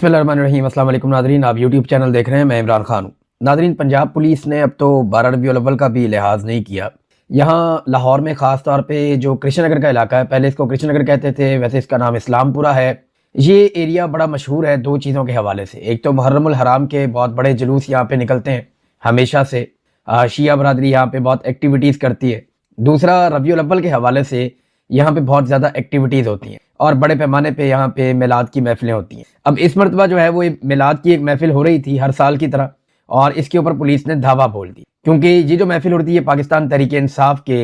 बिस्मिल्लाहिर्रहमानिर्रहीम। अस्सलाम वालेकुम नाज़रीन, आप यूट्यूब चैनल देख रहे हैं। मैं इमरान खान हूँ। नाज़रीन, पंजाब पुलिस ने अब तो 12 रबीउल अव्वल का भी लिहाज नहीं किया। यहाँ लाहौर में ख़ास तौर पे जो कृष्ण नगर का इलाका है, पहले इसको कृष्ण नगर कहते थे, वैसे इसका नाम इस्लामपुरा है। ये एरिया बड़ा मशहूर है दो चीज़ों के हवाले से। एक तो मुहर्रमुल हराम के बहुत बड़े जुलूस यहाँ पे निकलते हैं हमेशा से। शिया बरादरी यहाँ पे बहुत एक्टिविटीज़ करती है। दूसरा, रबीउल अव्वल के हवाले से यहाँ पे बहुत ज़्यादा एक्टिविटीज़ होती हैं और बड़े पैमाने पे यहाँ पे मिलाद की महफिलें होती हैं। अब इस मरतबा जो है वो मिलाद की एक महफिल हो रही थी हर साल की तरह, और इसके ऊपर पुलिस ने धावा बोल दी, क्योंकि ये जो महफिल होती है पाकिस्तान तहरीक इंसाफ के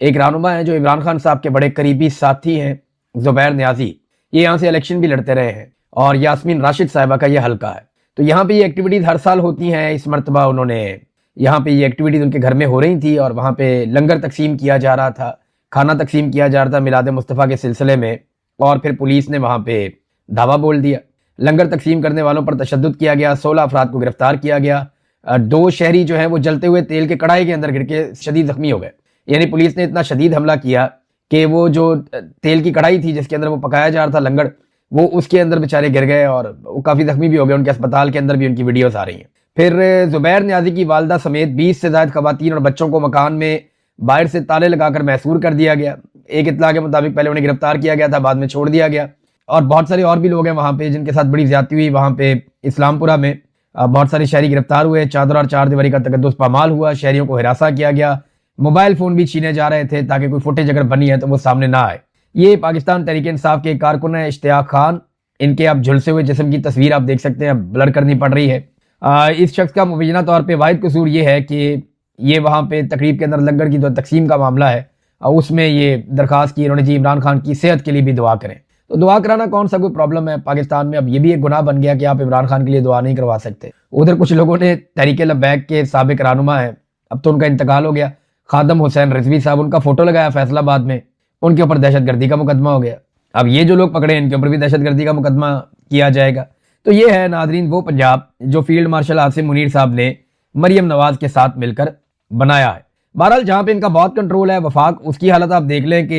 एक रहनुमा है जो इमरान खान साहब के बड़े करीबी साथी हैं, ज़ुबैर नियाजी। ये यहाँ से इलेक्शन भी लड़ते रहे हैं और यास्मीन राशिद साहिबा का ये हल्का है। तो यहाँ पे ये एक्टिविटीज़ हर साल होती हैं। इस मरतबा उन्होंने यहाँ पे ये एक्टिविटीज़ उनके घर में हो रही थी और वहाँ पे लंगर तकसीम किया जा रहा था, खाना तकसीम किया जा रहा था मिलाद मुस्तफ़ा के सिलसिले में। और फिर पुलिस ने वहाँ पे धावा बोल दिया। लंगर तकसीम करने वालों पर तशद्दुद किया गया, 16 अफराद को गिरफ्तार किया गया। 2 शहरी जो है वो जलते हुए तेल के कढ़ाई के अंदर गिर के शदीद जख्मी हो गए। यानी पुलिस ने इतना शदीद हमला किया कि वो जो तेल की कढ़ाई थी जिसके अंदर वो पकाया जा रहा था लंगर, वो उसके अंदर बेचारे गिर गए और वो काफ़ी जख्मी भी हो गए। उनके अस्पताल के अंदर भी उनकी वीडियोस आ रही हैं। फिर ज़ुबैर नियाजी की वालदा समेत 20 से ज़ायद खवातीन और बच्चों को मकान में बाहर से ताले लगाकर महसूर कर दिया गया। एक इत्तला के मुताबिक पहले उन्हें गिरफ्तार किया गया था, बाद में छोड़ दिया गया। और बहुत सारे और भी लोग हैं वहाँ पे जिनके साथ बड़ी ज्यादती हुई। वहाँ पे इस्लामपुरा में बहुत सारे शहरी गिरफ्तार हुए। चादर और चार दीवारी का तकद्दुस पामाल हुआ। शहरियों को हिरासा किया गया। मोबाइल फोन भी छीने जा रहे थे ताकि कोई फुटेज अगर बनी है तो वो सामने ना आए। ये पाकिस्तान तहरीक इंसाफ के कारकुन है इश्तियाक खान। इनके अब झुलसे हुए जिस्म की तस्वीर आप देख सकते हैं, ब्लर करनी पड़ रही है। इस शख्स का मुबैना तौर पर वाहिद कसूर ये है कि ये वहाँ पे तकरीब के अंदर लंगर की जो तकसीम का मामला है उसमें ये दरख्वास्त की इन्होंने जी इमरान खान की सेहत के लिए भी दुआ करें। तो दुआ कराना कौन सा कोई प्रॉब्लम है पाकिस्तान में? अब ये भी एक गुनाह बन गया कि आप इमरान खान के लिए दुआ नहीं करवा सकते। उधर कुछ लोगों ने तहरीक लब्बैक के साबिक रहनुमा है, अब तो उनका इंतकाल हो गया, खादम हुसैन रिजवी साहब, उनका फोटो लगाया फैसलाबाद में, उनके ऊपर दहशतगर्दी का मुकदमा हो गया। अब ये जो लोग पकड़े इनके ऊपर भी दहशतगर्दी का मुकदमा किया जाएगा। तो ये है नाजरीन वो पंजाब जो फील्ड मार्शल आसिम मुनीर साहब ने मरियम नवाज के साथ मिलकर बनाया है। बहरहाल जहाँ पे इनका बहुत कंट्रोल है वफाक, उसकी हालत आप देख लें कि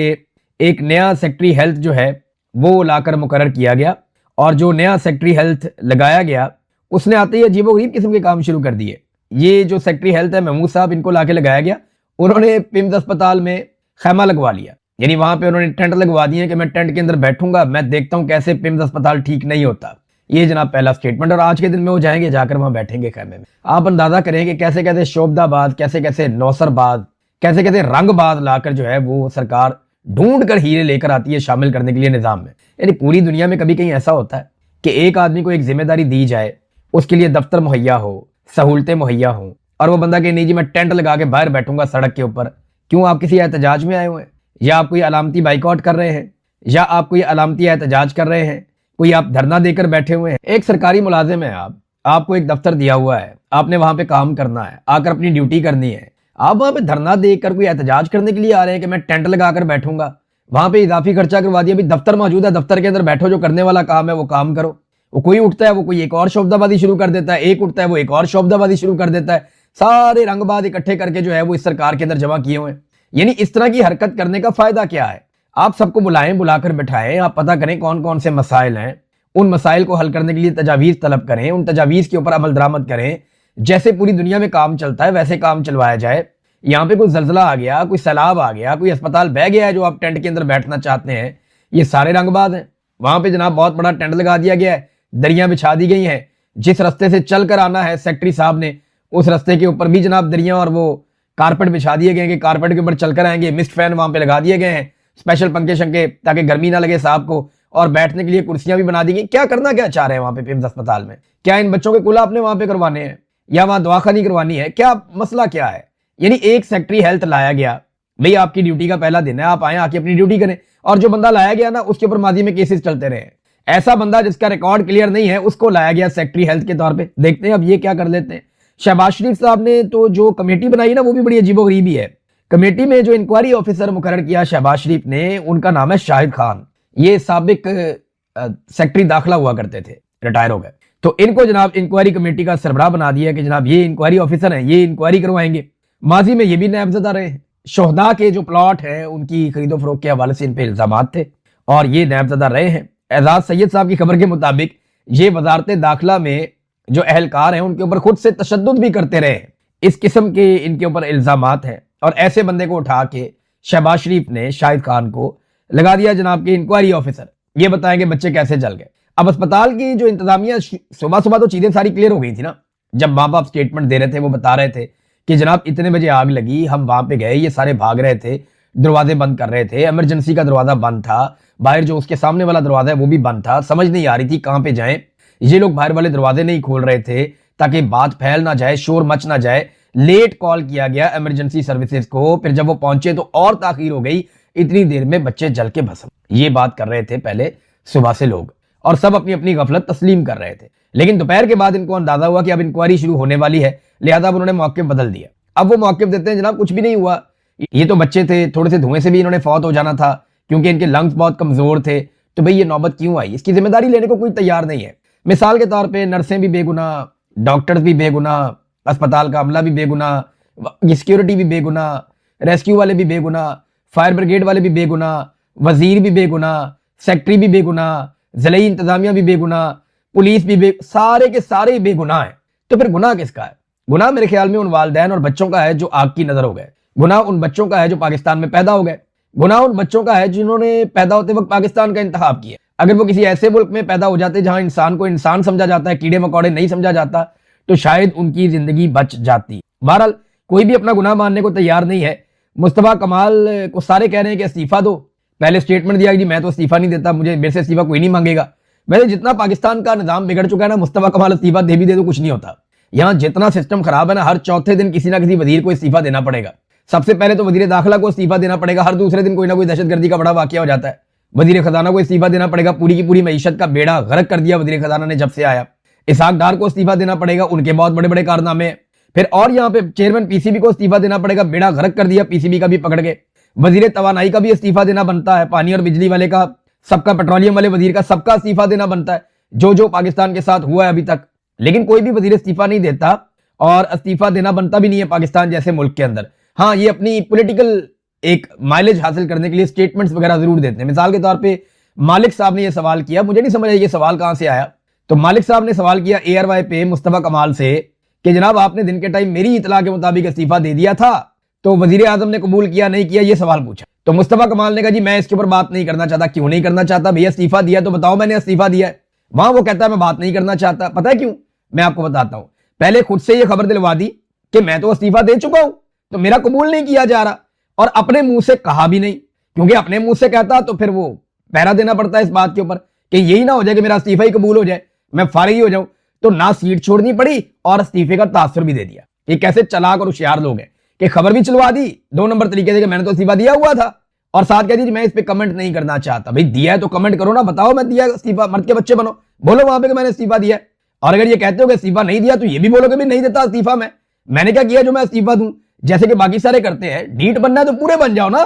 एक नया सेक्रेटरी हेल्थ जो है वो लाकर मुकर्रर किया गया, और जो नया सेक्रेटरी हेल्थ लगाया गया उसने आते ही अजीबोगरीब किस्म के काम शुरू कर दिए। ये जो सेक्रेटरी हेल्थ है महमूद साहब, इनको लाके लगाया गया। उन्होंने पिम्स अस्पताल में खैमा लगवा लिया, यानी वहां पे उन्होंने टेंट लगवा दिए कि मैं टेंट के अंदर बैठूंगा, मैं देखता हूं कैसे पिम्स अस्पताल ठीक नहीं होता। ये जनाब पहला स्टेटमेंट। और आज के दिन में वो जाएंगे, जाकर वहां बैठेंगे खैमे में। आप अंदाजा करें कि कैसे कैसे शोबदाबाद, कैसे कैसे नौसरबाद, कैसे कैसे रंगबाद लाकर जो है वो सरकार ढूंढ कर हीरे लेकर आती है शामिल करने के लिए निजाम में। यानी पूरी दुनिया में कभी कहीं ऐसा होता है कि एक आदमी को एक जिम्मेदारी दी जाए, उसके लिए दफ्तर मुहैया हो, सहूलतें मुहैया हो, और वो बंदा कहे नहीं जी मैं टेंट लगा के बाहर बैठूंगा सड़क के ऊपर। क्यों? आप किसी एहतजाज में आए हुए हैं, या आप कोई अलामती बाइकआउट कर रहे हैं, या आप कोई अलामती एहतजाज कर रहे हैं, कोई आप धरना देकर बैठे हुए हैं। एक सरकारी मुलाजिम है आप, आपको एक दफ्तर दिया हुआ है, आपने वहां पे काम करना है, आकर अपनी ड्यूटी करनी है। आप वहां पे धरना देकर कोई एहतजाज करने के लिए आ रहे हैं कि मैं टेंट लगाकर बैठूंगा। वहां पे इजाफी खर्चा करवा दिया, भाई दफ्तर मौजूद है, दफ्तर के अंदर बैठो, जो करने वाला काम है वो काम करो। वो कोई उठता है वो कोई एक और शोबदाबाजी शुरू कर देता है, एक उठता है वो एक और शोबदाबाजी शुरू कर देता है। सारे रंगबाज इकट्ठे करके जो है वो इस सरकार के अंदर जमा किए हुए हैं। यानी इस तरह की हरकत करने का फायदा क्या है? आप सबको बुलाएं, बुलाकर बैठाएं, आप पता करें कौन कौन से मसाइल हैं, उन मसाइल को हल करने के लिए तजावीज़ तलब करें, उन तजावीज़ के ऊपर अमल दरामद करें। जैसे पूरी दुनिया में काम चलता है वैसे काम चलवाया जाए। यहाँ पे कोई जलजला आ गया, कोई सैलाब आ गया, कोई अस्पताल बह गया है जो आप टेंट के अंदर बैठना चाहते हैं, ये सारे रंगबाज हैं। वहां पे जनाब बहुत बड़ा टेंट लगा दिया गया है, दरियां बिछा दी गई हैं। जिस रास्ते से चल कर आना है सेक्रेटरी साहब ने, उस रास्ते के ऊपर भी जनाब दरियां और वो कारपेट बिछा दिए गए कि कारपेट के ऊपर चलकर आएंगे। मिस्ट फैन वहां पे लगा दिए गए हैं, स्पेशल पंखे शंखे, ताकि गर्मी ना लगे साहब को, और बैठने के लिए कुर्सियां भी बना दी गई। क्या करना क्या चाह रहे हैं वहां पे पिम्स अस्पताल में? क्या इन बच्चों के कुला आपने वहां पे करवाने हैं, या वहां दवाखानी करवानी है? क्या मसला क्या है? यानी एक सेक्रेटरी हेल्थ लाया गया, भाई आपकी ड्यूटी का पहला दिन है, आप आए आके अपनी ड्यूटी करें। और जो बंदा लाया गया ना उसके ऊपर माजी में केसेस चलते रहे। ऐसा बंदा जिसका रिकॉर्ड क्लियर नहीं है उसको लाया गया सेक्रेटरी हेल्थ के तौर पे। देखते हैं अब ये क्या कर लेते हैं। शहबाज शरीफ साहब ने तो जो कमेटी बनाई ना वो भी बड़ी अजीबोगरीबी है। कमेटी में जो इंक्वायरी ऑफिसर मुकर्रर किया शहबाज शरीफ ने, उनका नाम है शाहिद खान। ये साबिक सेक्रेटरी दाखिला हुआ करते थे, रिटायर हो गए। तो इनको जनाब इंक्वायरी कमेटी का सरबराह बना दिया कि जनाब ये इंक्वायरी ऑफिसर हैं, ये इंक्वायरी करवाएंगे। माजी में ये भी नामजदा रहे। शोहदा के जो प्लॉट हैं उनकी खरीदो फरोख्त के हवाले से इन पे इल्जाम थे और ये नामजदा रहे हैं। एजाज सैयद साहब की खबर के मुताबिक ये वजारत दाखिला में जो अहलकार हैं उनके ऊपर खुद से तशद्दुद भी करते रहे हैं। इस किस्म के इनके ऊपर इल्जामात हैं और ऐसे बंदे को उठा के शहबाज शरीफ ने शाहिद खान को लगा दिया जनाब के इंक्वायरी ऑफिसर। ये बताएंगे बच्चे कैसे जल गए। अब अस्पताल की जो इंतजामिया, सुबह सुबह तो चीजें सारी क्लियर हो गई थी ना, जब माँ बाप स्टेटमेंट दे रहे थे वो बता रहे थे कि जनाब इतने बजे आग लगी, हम वहां पे गए, ये सारे भाग रहे थे, दरवाजे बंद कर रहे थे, इमरजेंसी का दरवाजा बंद था, बाहर जो उसके सामने वाला दरवाजा है वो भी बंद था, समझ नहीं आ रही थी कहां पे जाएं। ये लोग बाहर वाले दरवाजे नहीं खोल रहे थे ताकि बात फैल ना जाए, शोर मच ना जाए। लेट कॉल किया गया इमरजेंसी सर्विसेज को, फिर जब वो पहुंचे तो और ताखीर हो गई, इतनी देर में बच्चे जल के भस्म। ये बात कर रहे थे पहले सुबह से लोग और सब अपनी अपनी गफलत तस्लीम कर रहे थे। लेकिन दोपहर के बाद इनको अंदाजा हुआ कि अब इंक्वायरी शुरू होने वाली है, लिहाजा उन्होंने मौके बदल दिया। अब वो मौके देते हैं जनाब कुछ भी नहीं हुआ, ये तो बच्चे थे, थोड़े से धुएं से भी इन्होंने फौत हो जाना था क्योंकि इनके लंग्स बहुत कमजोर थे, तो भाई ये नौबत क्यों आई, इसकी जिम्मेदारी लेने को कोई तैयार नहीं है। मिसाल के तौर पर नर्सें भी बेगुनाह, डॉक्टर्स भी बेगुनाह, अस्पताल का अमला भी बेगुनाह, सिक्योरिटी भी बेगुनाह, रेस्क्यू वाले भी बेगुनाह, फायर ब्रिगेड वाले भी बेगुनाह, वजीर भी बेगुनाह, सेक्रेटरी भी बेगुनाह, जिले इंतजामिया भी बेगुनाह, पुलिस भी सारे के सारे बेगुनाह हैं। तो फिर गुनाह किसका है? गुनाह मेरे ख्याल में उन वालिदैन और बच्चों का है जो आग की नजर हो गए। गुनाह उन बच्चों का है जो पाकिस्तान में पैदा हो गए। गुनाह उन बच्चों का है जिन्होंने पैदा होते वक्त पाकिस्तान का इंतखाब किया। अगर वो किसी ऐसे मुल्क में पैदा हो जाते जहां इंसान को इंसान समझा जाता है, कीड़े मकोड़े नहीं समझा जाता, तो शायद उनकी जिंदगी बच जाती। बहरहाल कोई भी अपना गुनाह मानने को तैयार नहीं है। मुस्तफा कमाल को सारे कह रहे हैं कि इस्तीफा दो। पहले स्टेटमेंट दिया कि मैं तो इस्तीफा नहीं देता, मुझे मेरे से इस्तीफा कोई नहीं मांगेगा। वैसे जितना पाकिस्तान का निजाम बिगड़ चुका है ना, मुस्तफा कमाल इस्तीफा दे भी दे तो कुछ नहीं होता। यहाँ जितना सिस्टम खराब है ना, हर चौथे दिन किसी ना किसी वजीर को इस्तीफा देना पड़ेगा। सबसे पहले तो वजीर दाखिला को इस्तीफा देना पड़ेगा, हर दूसरे दिन कोई ना कोई दहशतगर्दी का बड़ा वाकया हो जाता है। वजीर खजाना को इस्तीफा देना पड़ेगा, पूरी की पूरी मईशत का बेड़ा गर्क कर दिया वजीर खजाना ने जब से आया। इसहाक डार को इस्तीफा देना पड़ेगा, उनके बहुत बड़े बड़े कारनामे। फिर और यहाँ पे चेयरमैन पीसीबी को इस्तीफा देना पड़ेगा, बेड़ा गर्क कर दिया पीसीबी का भी पकड़ के। वजीर तवानाई का भी इस्तीफा देना बनता है, पानी और बिजली वाले का, सबका, पेट्रोलियम वाले वजीर का, सबका इस्तीफा देना बनता है, जो जो पाकिस्तान के साथ हुआ है अभी तक। लेकिन कोई भी वजीर इस्तीफा नहीं देता और इस्तीफा देना बनता भी नहीं है पाकिस्तान जैसे मुल्क के अंदर। हाँ, ये अपनी पॉलिटिकल एक माइलेज हासिल करने के लिए स्टेटमेंट्स वगैरह जरूर देते हैं। मिसाल के तौर पे मालिक साहब ने यह सवाल किया, मुझे नहीं समझ आया ये सवाल कहां से आया। तो मालिक साहब ने सवाल किया ARY पे मुस्तफा कमाल से कि जनाब आपने दिन के टाइम मेरी इतला के मुताबिक इस्तीफा दे दिया था, तो वजीर आजम ने कबूल किया नहीं किया, ये सवाल पूछा। तो मुस्तफा कमाल ने कहा जी मैं इसके ऊपर बात नहीं करना चाहता। क्यों नहीं करना चाहता? भैया इस्तीफा दिया तो बताओ मैंने इस्तीफा दिया है। वहां वो कहता है मैं बात नहीं करना चाहता। पता है क्यों? मैं आपको बताता हूं। पहले खुद से ये खबर दिलवा दी कि मैं तो इस्तीफा दे चुका हूं, तो मेरा कबूल नहीं किया जा रहा, और अपने मुंह से कहा भी नहीं, क्योंकि अपने मुंह से कहता तो फिर वो पहरा देना पड़ता है इस बात के ऊपर कि यही ना हो जाए कि मेरा इस्तीफा ही कबूल हो जाए, मैं फारिग ही हो जाऊं। तो ना सीट छोड़नी पड़ी और इस्तीफे का तासुर भी दे दिया। ये कैसे चालाक और होशियार लोग हैं कि खबर भी चलवा दी 2 नंबर तरीके से कि मैंने तो इस्तीफा दिया हुआ था, और साथ कह दी मैं इस पे कमेंट नहीं करना चाहता। भाई दिया है तो कमेंट करो ना, बताओ मैं दिया इस्तीफा, मर्द के बच्चे बनो, बोलो वहां पे कि मैंने इस्तीफा दिया है। और अगर ये कहते हो कि इस्तीफा नहीं दिया तो ये भी बोलो कि भी नहीं देता इस्तीफा मैंने क्या किया जो मैं इस्तीफा दूं, जैसे कि बाकी सारे करते हैं। ढीठ बनना है तो पूरे बन जाओ ना,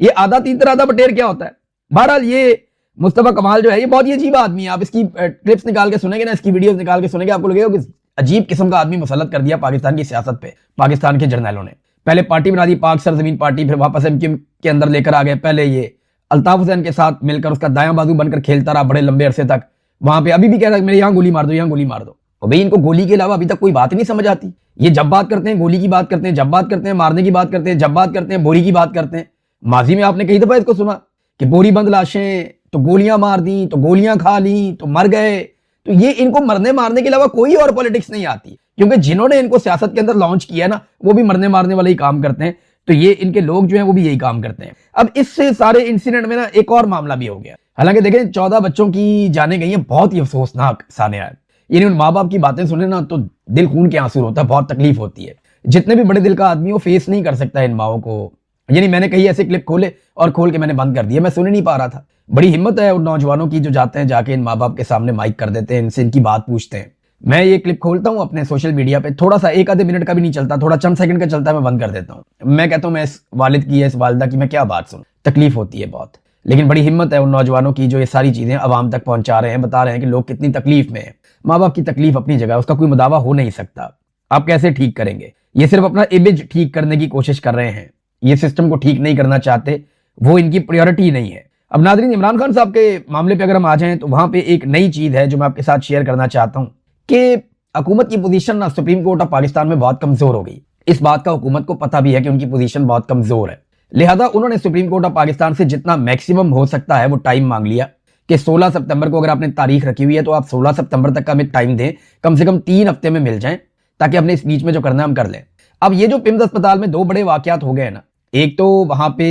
ये आधा तीतर आधा बटेर क्या होता है। बहरहाल ये मुस्तफा कमाल जो है ये बहुत ही अजीब आदमी है। आप इसकी क्लिप्स निकाल के सुनेंगे ना, इसकी वीडियोस निकाल के सुनेंगे, आपको लगेगा कि अजीब किस्म का आदमी मुसल्लत कर दिया पाकिस्तान की सियासत पे पाकिस्तान के जर्नैलों ने। पहले पार्टी बना दी पाक सरजमीन पार्टी, फिर वापस MQ के अंदर लेकर आ गए। पहले ये अल्ताफ हुसैन के साथ मिलकर उसका दायां बाजू बनकर खेलता रहा बड़े लंबे अरसे तक। वहां पे अभी भी कह रहा है मेरे यहाँ गोली मार दो, यहाँ गोली मार दो। और भाई इनको गोली के अलावा अभी तक कोई बात ही नहीं समझ आती। ये जब बात करते हैं गोली की बात करते हैं, जब बात करते हैं मारने की बात करते हैं, जब बात करते हैं बोरी की बात करते हैं। माजी में आपने कई दफा इसको सुना कि बोरी बंद लाशें, तो गोलियां मार दी, तो गोलियां खा ली, तो मर गए। तो ये इनको मरने मारने के अलावा कोई और पॉलिटिक्स नहीं आती, क्योंकि जिन्होंने इनको सियासत के अंदर लॉन्च किया है ना, वो भी मरने मारने वाले ही काम करते हैं। तो ये इनके लोग जो हैं वो भी यही काम करते हैं। अब इससे सारे इंसिडेंट में ना एक और मामला भी हो गया। हालांकि देखें 14 बच्चों की जाने गई है, बहुत ही अफसोसनाक सानिया है। यानी उन माँ बाप की बातें सुने ना तो दिल खून के आंसू होता है, बहुत तकलीफ होती है। जितने भी बड़े दिल का आदमी वो फेस नहीं कर सकता इन माओं को। यानी मैंने कई ऐसे क्लिप खोले और खोल के मैंने बंद कर दिया, मैं सुन ही नहीं पा रहा था। बड़ी हिम्मत है उन नौजवानों की जो जाते हैं, जाके इन माँ बाप के सामने माइक कर देते हैं, इनसे इनकी बात पूछते हैं। मैं ये क्लिप खोलता हूं अपने सोशल मीडिया पे, थोड़ा सा 1 आधे मिनट का भी नहीं चलता, थोड़ा चंद सेकंड का चलता है, मैं बंद कर देता हूं। मैं कहता हूं मैं इस वालिद की, इस वालिदा की मैं क्या बात सुन, तकलीफ होती है बहुत। लेकिन बड़ी हिम्मत है उन नौजवानों की जो ये सारी चीजें आवाम तक पहुंचा रहे हैं, बता रहे हैं कि लोग कितनी तकलीफ में है। माँ बाप की तकलीफ अपनी जगह, उसका कोई मुदावा हो नहीं सकता। आप कैसे ठीक करेंगे? ये सिर्फ अपना इमेज ठीक करने की कोशिश कर रहे हैं, ये सिस्टम को ठीक नहीं करना चाहते, वो इनकी प्रायोरिटी नहीं है। अब नाज़रीन, इमरान खान साहब के मामले पे अगर हम आ जाएं तो वहां पे एक नई चीज है जो मैं आपके साथ शेयर करना चाहता हूं कि हुकूमत की पोजीशन ना सुप्रीम कोर्ट ऑफ पाकिस्तान में बहुत कमजोर हो गई। इस बात का हुकूमत को पता भी है कि उनकी पोजीशन बहुत कमजोर है, लिहाजा उन्होंने सुप्रीम कोर्ट ऑफ पाकिस्तान से जितना मैक्सिमम हो सकता है वो टाइम मांग लिया कि 16 सितंबर को अगर आपने तारीख रखी हुई है तो आप 16 सितंबर तक का हमें टाइम दें, कम से कम 3 हफ्ते में मिल जाएं ताकि अपने इस बीच में जो करना है हम कर लें। अब ये जो पिम्स अस्पताल में 2 बड़े वाकयात हो गए हैं ना, एक तो वहां पे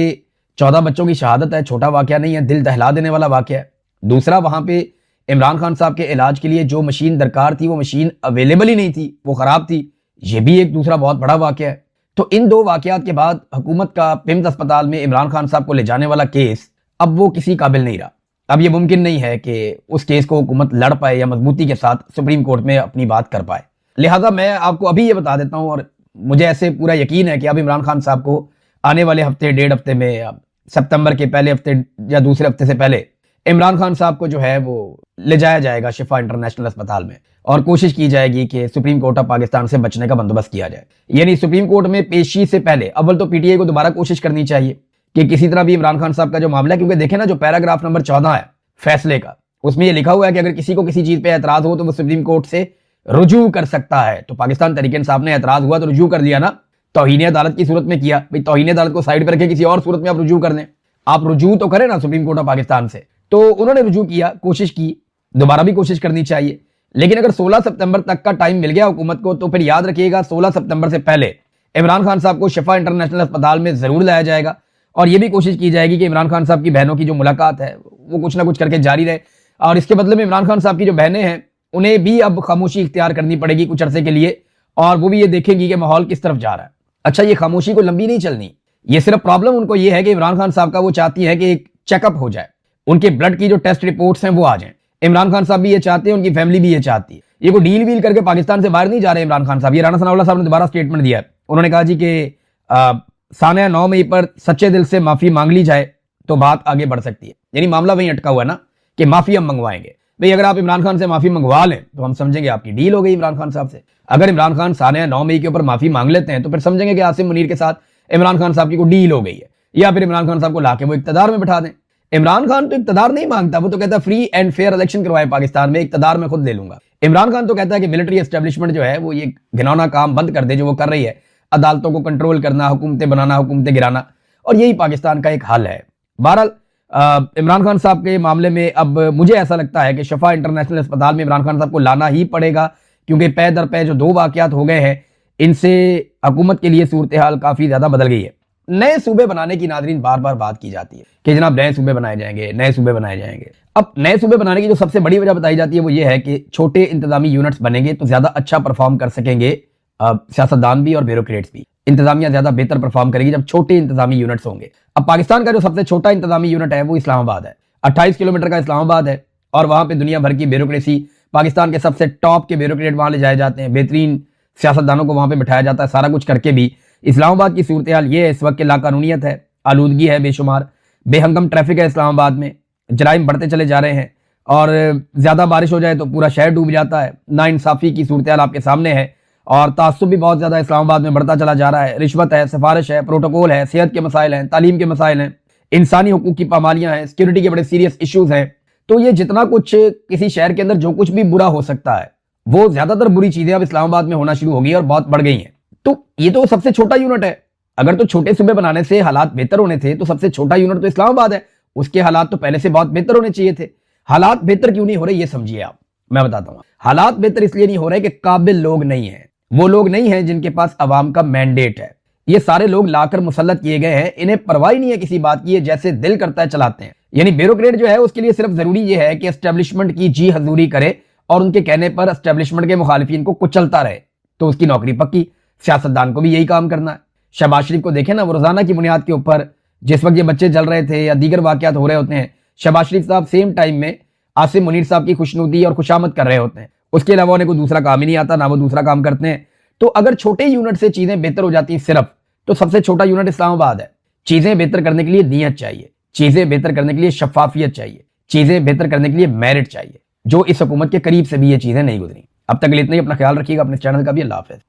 14 बच्चों की शहादत है, छोटा वाकया नहीं है, दिल दहला देने वाला वाकया है। दूसरा, वहां पे इमरान खान साहब के इलाज के लिए जो मशीन दरकार थी वो मशीन अवेलेबल ही नहीं थी, वो खराब थी। ये भी एक दूसरा बहुत बड़ा वाकया है। तो इन 2 वाकयात के बाद हुकूमत का पिम्स अस्पताल में इमरान खान साहब को ले जाने वाला केस अब वो किसी काबिल नहीं रहा। अब ये मुमकिन नहीं है कि उस केस को हुकूमत लड़ पाए या मजबूती के साथ सुप्रीम कोर्ट में अपनी बात कर पाए। लिहाजा मैं आपको अभी ये बता देता हूं, और मुझे ऐसे पूरा यकीन है कि अब इमरान खान साहब को आने वाले हफ्ते, 1.5 हफ्ते में, सितंबर के पहले हफ्ते या दूसरे हफ्ते से पहले इमरान खान साहब को जो है वो ले जाया जाएगा शिफा इंटरनेशनल अस्पताल में, और कोशिश की जाएगी कि सुप्रीम कोर्ट ऑफ पाकिस्तान से बचने का बंदोबस्त किया जाए। यानी सुप्रीम कोर्ट में पेशी से पहले अव्वल तो पीटीआई को दोबारा कोशिश करनी चाहिए कि किसी तरह भी इमरान खान साहब का जो मामला है, क्योंकि देखें ना, जो पैराग्राफ नंबर 14 है फैसले का, उसमें यह लिखा हुआ है कि अगर किसी को किसी चीज पे एतराज हो तो वो सुप्रीम कोर्ट से रुजू कर सकता है। तो पाकिस्तान तहरीक इंसाफ ने एतराज हुआ तो रुजू कर लिया ना, तौहीन अदालत की सूरत में किया। भाई, तौहीन अदालत को साइड पर रखे, किसी और सूरत में आप रुजू कर लें, आप रुजू तो करें ना सुप्रीम कोर्ट ऑफ पाकिस्तान से। तो उन्होंने रुजू किया, कोशिश की, दोबारा भी कोशिश करनी चाहिए। लेकिन अगर 16 सितंबर तक का टाइम मिल गया हुकूमत को तो फिर याद रखिएगा 16 सितंबर से पहले इमरान खान साहब को शिफा इंटरनेशनल अस्पताल में जरूर लाया जाएगा, और यह भी कोशिश की जाएगी कि इमरान खान साहब की बहनों की जो मुलाकात है वो कुछ ना कुछ करके जारी रहे। और इसके बदले में इमरान खान साहब की जो बहनें हैं उन्हें भी अब खामोशी इख्तियार करनी पड़ेगी कुछ अरसे के लिए, और वो भी ये देखेंगी कि माहौल किस तरफ जा रहा है। अच्छा, ये खामोशी को लंबी नहीं चलनी, ये सिर्फ प्रॉब्लम उनको ये है कि इमरान खान साहब का वो चाहती है कि एक चेकअप हो जाए, उनके ब्लड की जो टेस्ट रिपोर्ट्स हैं वो आ जाएं। इमरान खान साहब भी ये चाहते हैं, उनकी फैमिली भी ये चाहती है। ये को डील वील करके पाकिस्तान से बाहर नहीं जा रहे इमरान खान साहब। ये राणा सनाउल्लाह साहब ने दोबारा स्टेटमेंट दिया है, उन्होंने कहा जी कि सानिया 9 मई पर सच्चे दिल से माफी मांग ली जाए तो बात आगे बढ़ सकती है। यानी मामला वहीं अटका हुआ है ना कि माफी हम मंगवाएंगे। भाई, अगर आप इमरान खान से माफी मंगवा लें तो हम समझेंगे आपकी डील हो गई इमरान खान साहब से। अगर इमरान खान सानिया 9 मई के ऊपर माफी मांग लेते हैं तो फिर समझेंगे कि आसिम मुनीर के साथ इमरान खान साहब की कोई डील हो गई है, या फिर इमरान खान साहब को लाके वो इक्तदार में बिठा दें। इमरान खान तो इक्तदार नहीं मांगता, वो तो कहता है फ्री एंड फेयर इलेक्शन करवाए पाकिस्तान में, इक्तदार में खुद ले लूंगा। इमरान खान तो कहता है कि मिलिट्री एस्टेब्लिशमेंट जो है वो ये घिनौना काम बंद कर दे जो वो कर रही है, अदालतों को कंट्रोल करना, हुकूमतें बनाना, हुकूमतें गिराना, और यही पाकिस्तान का एक हल है। बहरहाल इमरान खान साहब के मामले में अब मुझे ऐसा लगता है कि शिफा इंटरनेशनल अस्पताल में इमरान खान साहब को लाना ही पड़ेगा, क्योंकि पै दर पै जो 2 वाकयात हो गए हैं इनसे हुकूमत के लिए सूरत हाल काफी ज्यादा बदल गई है। नए सूबे बनाने की नाज़रीन बार बार बात की जाती है कि जनाब नए सूबे बनाए जाएंगे, नए सूबे बनाए जाएंगे। अब नए सूबे बनाने की जो सबसे बड़ी वजह बताई जाती है वो ये है कि छोटे इंतजामी यूनिट्स बनेंगे तो ज्यादा अच्छा परफॉर्म कर सकेंगे सियासतदान भी और ब्यूरोक्रेट्स भी। इंतजामिया ज्यादा बेहतर परफॉर्म करेगी जब छोटे इंतजामी यूनिट्स होंगे। अब पाकिस्तान का जो सबसे छोटा इंतजामी यूनिट है वो इस्लामाबाद है, 28 किलोमीटर का इस्लामाबाद है, और वहां पर दुनिया भर की ब्यूरोक्रेसी, पाकिस्तान के सबसे टॉप के ब्यूरोक्रेट वहां ले जाए जाते हैं, बेहतरीन सियासतदानों को वहां पर बिठाया जाता है। सारा कुछ करके भी इस्लामाबाद की सूरत हाल ये है इस वक्त की लाकानूनियत है, आलूदगी है बेशुमार, बेहंगम ट्रैफिक है इस्लामाबाद में, जराइम बढ़ते चले जा रहे हैं, और ज्यादा बारिश हो जाए तो पूरा शहर डूब जाता है। नाइंसाफी की सूरत हाल आपके सामने है, और तासुब भी बहुत ज्यादा इस्लामाबाद में बढ़ता चला जा रहा है। रिश्वत है, सिफारिश है, प्रोटोकॉल है, सेहत के मसाइल हैं, तालीम के मसाइल हैं, इंसानी हुकूक की पामालियां हैं, सिक्योरिटी के बड़े सीरियस इश्यूज हैं। तो ये जितना कुछ किसी शहर के अंदर जो कुछ भी बुरा हो सकता है वो ज्यादातर बुरी चीजें अब इस्लामाबाद में होना शुरू हो गई और बहुत बढ़ गई हैं। तो ये तो सबसे छोटा यूनिट है। अगर तो छोटे सूबे बनाने से हालात बेहतर होने थे तो सबसे छोटा यूनिट तो इस्लामाबाद है, उसके हालात तो पहले से बहुत बेहतर होने चाहिए थे। हालात बेहतर क्यों नहीं हो रहे ये समझिए आप, मैं बताता हूं। हालात बेहतर इसलिए नहीं हो रहे कि काबिल लोग नहीं है, वो लोग नहीं है जिनके पास अवाम का मैंडेट है। ये सारे लोग लाकर मुसल्लत किए गए हैं, इन्हें परवाह नहीं है किसी बात की, जैसे दिल करता है चलाते हैं। यानी ब्यूरोक्रेट जो है उसके लिए सिर्फ जरूरी ये है कि एस्टेब्लिशमेंट की जी हजूरी करे और उनके कहने पर एस्टेब्लिशमेंट के मुखालिफिन को कुचलता रहे, तो उसकी नौकरी पक्की। सियासतदान को भी यही काम करना है। शहबाज शरीफ को देखें ना, वो रोजाना की बुनियाद के ऊपर जिस वक्त ये बच्चे जल रहे थे या दीगर वाकयात हो रहे होते हैं, शहबाज शरीफ साहब सेम टाइम में आसिम मुनीर साहब की खुशनुदी और खुशामद कर रहे होते हैं। उसके अलावा उन्हें कोई दूसरा काम ही नहीं आता, ना वो दूसरा काम करते हैं। तो अगर छोटे यूनिट से चीजें बेहतर हो जाती हैं सिर्फ, तो सबसे छोटा यूनिट इस्लामाबाद है। चीजें बेहतर करने के लिए नीयत चाहिए, चीजें बेहतर करने के लिए शफाफियत चाहिए, चीजें बेहतर करने के लिए मेरिट चाहिए, जो इस हुकूमत के करीब से भी ये चीजें नहीं गुजरी। अब तक के लिए इतना ही। अपना ख्याल रखिएगा, अपने चैनल का भी। अल्लाह हाफ़िज़।